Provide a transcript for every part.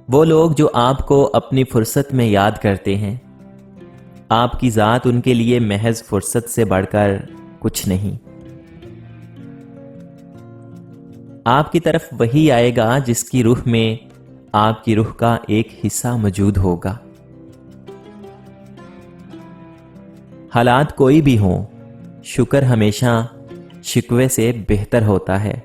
وہ لوگ جو آپ کو اپنی فرصت میں یاد کرتے ہیں، آپ کی ذات ان کے لیے محض فرصت سے بڑھ کر کچھ نہیں۔ آپ کی طرف وہی آئے گا جس کی روح میں آپ کی روح کا ایک حصہ موجود ہوگا۔ حالات کوئی بھی ہوں، شکر ہمیشہ شکوے سے بہتر ہوتا ہے۔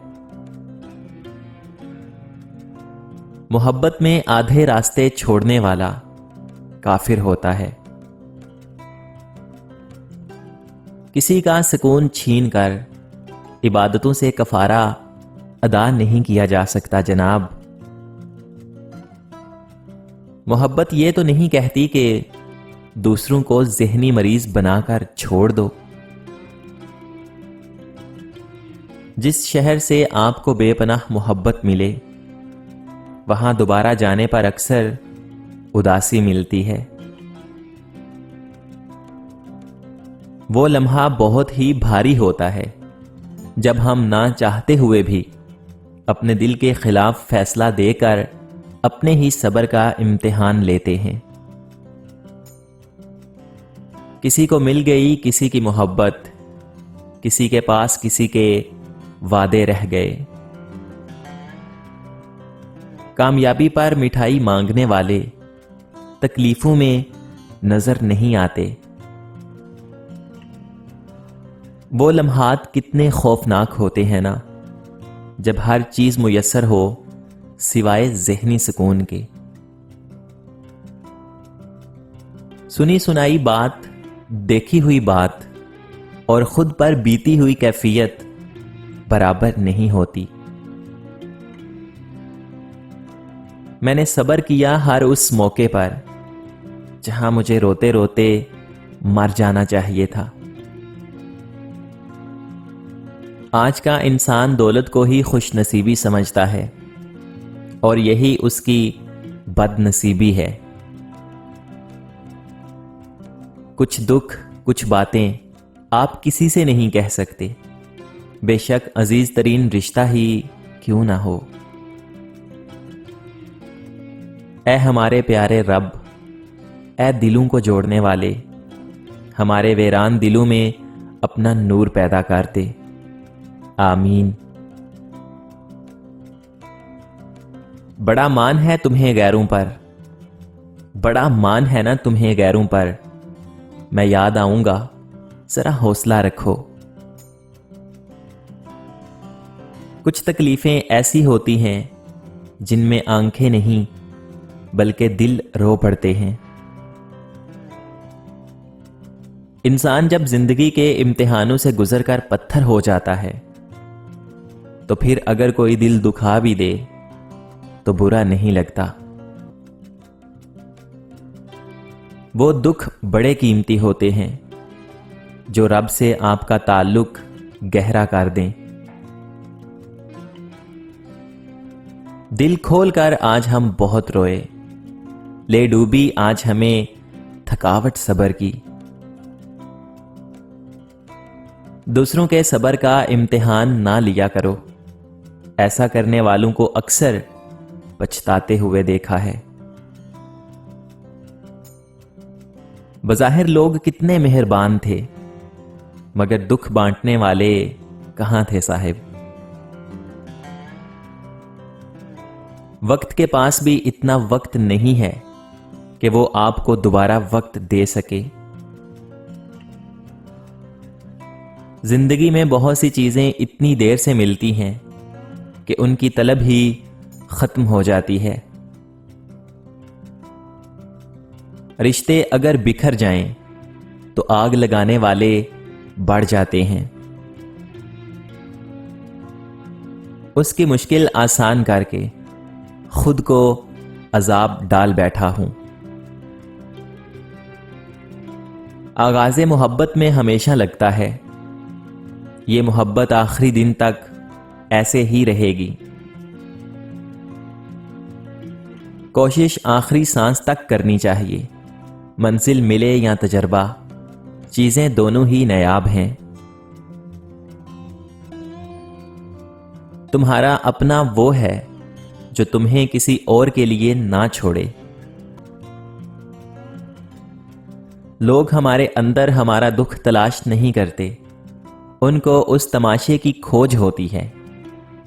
محبت میں آدھے راستے چھوڑنے والا کافر ہوتا ہے۔ کسی کا سکون چھین کر عبادتوں سے کفارہ ادا نہیں کیا جا سکتا جناب۔ محبت یہ تو نہیں کہتی کہ دوسروں کو ذہنی مریض بنا کر چھوڑ دو۔ جس شہر سے آپ کو بے پناہ محبت ملے، وہاں دوبارہ جانے پر اکثر اداسی ملتی ہے۔ وہ لمحہ بہت ہی بھاری ہوتا ہے جب ہم نہ چاہتے ہوئے بھی اپنے دل کے خلاف فیصلہ دے کر اپنے ہی صبر کا امتحان لیتے ہیں۔ کسی کو مل گئی کسی کی محبت، کسی کے پاس کسی کے وعدے رہ گئے۔ کامیابی پر مٹھائی مانگنے والے تکلیفوں میں نظر نہیں آتے۔ وہ لمحات کتنے خوفناک ہوتے ہیں نا، جب ہر چیز میسر ہو سوائے ذہنی سکون کے۔ سنی سنائی بات، دیکھی ہوئی بات اور خود پر بیتی ہوئی کیفیت برابر نہیں ہوتی۔ میں نے صبر کیا ہر اس موقع پر جہاں مجھے روتے روتے مر جانا چاہیے تھا۔ آج کا انسان دولت کو ہی خوش نصیبی سمجھتا ہے، اور یہی اس کی بد نصیبی ہے۔ کچھ دکھ، کچھ باتیں آپ کسی سے نہیں کہہ سکتے، بے شک عزیز ترین رشتہ ہی کیوں نہ ہو۔ اے ہمارے پیارے رب، اے دلوں کو جوڑنے والے، ہمارے ویران دلوں میں اپنا نور پیدا کر دے، آمین۔ بڑا مان ہے تمہیں غیروں پر، بڑا مان ہے نا تمہیں غیروں پر، میں یاد آؤں گا، ذرا حوصلہ رکھو۔ کچھ تکلیفیں ایسی ہوتی ہیں جن میں آنکھیں نہیں بلکہ دل رو پڑتے ہیں۔ انسان جب زندگی کے امتحانوں سے گزر کر پتھر ہو جاتا ہے تو پھر اگر کوئی دل دکھا بھی دے تو برا نہیں لگتا۔ وہ دکھ بڑے قیمتی ہوتے ہیں جو رب سے آپ کا تعلق گہرا کر دیں۔ دل کھول کر آج ہم بہت روئے، لے ڈوبی آج ہمیں تھکاوٹ صبر کی۔ دوسروں کے صبر کا امتحان نہ لیا کرو، ایسا کرنے والوں کو اکثر پچھتاتے ہوئے دیکھا ہے۔ بظاہر لوگ کتنے مہربان تھے، مگر دکھ بانٹنے والے کہاں تھے صاحب۔ وقت کے پاس بھی اتنا وقت نہیں ہے کہ وہ آپ کو دوبارہ وقت دے سکے۔ زندگی میں بہت سی چیزیں اتنی دیر سے ملتی ہیں کہ ان کی طلب ہی ختم ہو جاتی ہے۔ رشتے اگر بکھر جائیں تو آگ لگانے والے بڑھ جاتے ہیں۔ اس کی مشکل آسان کر کے خود کو عذاب ڈال بیٹھا ہوں۔ آغاز محبت میں ہمیشہ لگتا ہے یہ محبت آخری دن تک ایسے ہی رہے گی۔ کوشش آخری سانس تک کرنی چاہیے، منزل ملے یا تجربہ، چیزیں دونوں ہی نایاب ہیں۔ تمہارا اپنا وہ ہے جو تمہیں کسی اور کے لیے نہ چھوڑے۔ لوگ ہمارے اندر ہمارا دکھ تلاش نہیں کرتے، ان کو اس تماشے کی کھوج ہوتی ہے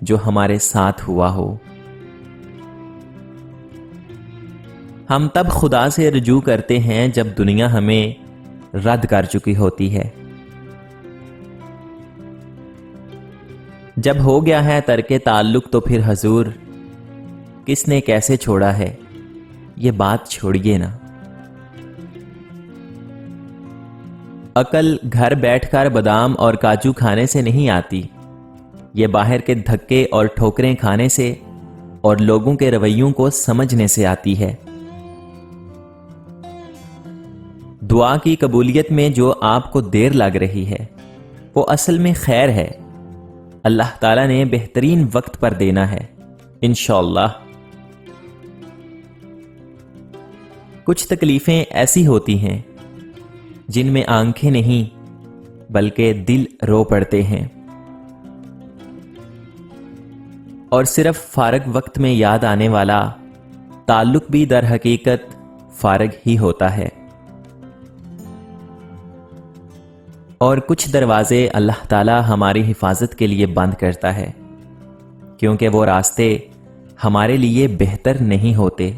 جو ہمارے ساتھ ہوا ہو۔ ہم تب خدا سے رجوع کرتے ہیں جب دنیا ہمیں رد کر چکی ہوتی ہے۔ جب ہو گیا ہے ترک تعلق تو پھر حضور کس نے کیسے چھوڑا ہے، یہ بات چھوڑیے نا۔ عقل گھر بیٹھ کر بادام اور کاجو کھانے سے نہیں آتی، یہ باہر کے دھکے اور ٹھوکریں کھانے سے اور لوگوں کے رویوں کو سمجھنے سے آتی ہے۔ دعا کی قبولیت میں جو آپ کو دیر لگ رہی ہے وہ اصل میں خیر ہے، اللہ تعالیٰ نے بہترین وقت پر دینا ہے انشاءاللہ۔ کچھ تکلیفیں ایسی ہوتی ہیں جن میں آنکھیں نہیں بلکہ دل رو پڑتے ہیں، اور صرف فارغ وقت میں یاد آنے والا تعلق بھی در حقیقت فارغ ہی ہوتا ہے۔ اور کچھ دروازے اللہ تعالیٰ ہماری حفاظت کے لیے بند کرتا ہے، کیونکہ وہ راستے ہمارے لیے بہتر نہیں ہوتے۔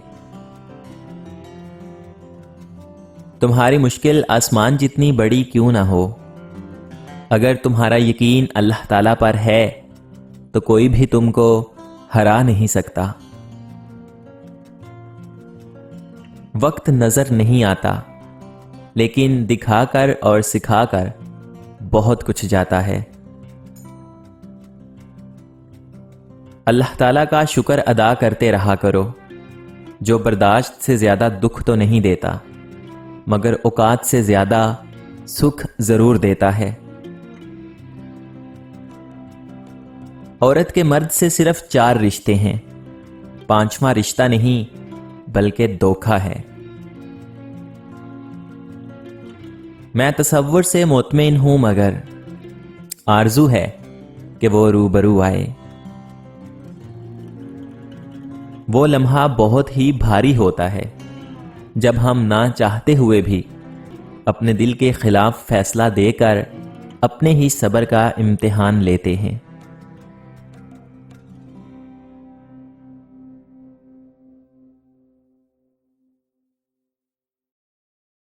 تمہاری مشکل آسمان جتنی بڑی کیوں نہ ہو، اگر تمہارا یقین اللہ تعالیٰ پر ہے تو کوئی بھی تم کو ہرا نہیں سکتا۔ وقت نظر نہیں آتا، لیکن دکھا کر اور سکھا کر بہت کچھ جاتا ہے۔ اللہ تعالیٰ کا شکر ادا کرتے رہا کرو، جو برداشت سے زیادہ دکھ تو نہیں دیتا مگر اوقات سے زیادہ سکھ ضرور دیتا ہے۔ عورت کے مرد سے صرف 4 رشتے ہیں، 5واں رشتہ نہیں بلکہ دھوکہ ہے۔ میں تصور سے مطمئن ہوں مگر آرزو ہے کہ وہ روبرو آئے۔ وہ لمحہ بہت ہی بھاری ہوتا ہے جب ہم نہ چاہتے ہوئے بھی اپنے دل کے خلاف فیصلہ دے کر اپنے ہی صبر کا امتحان لیتے ہیں۔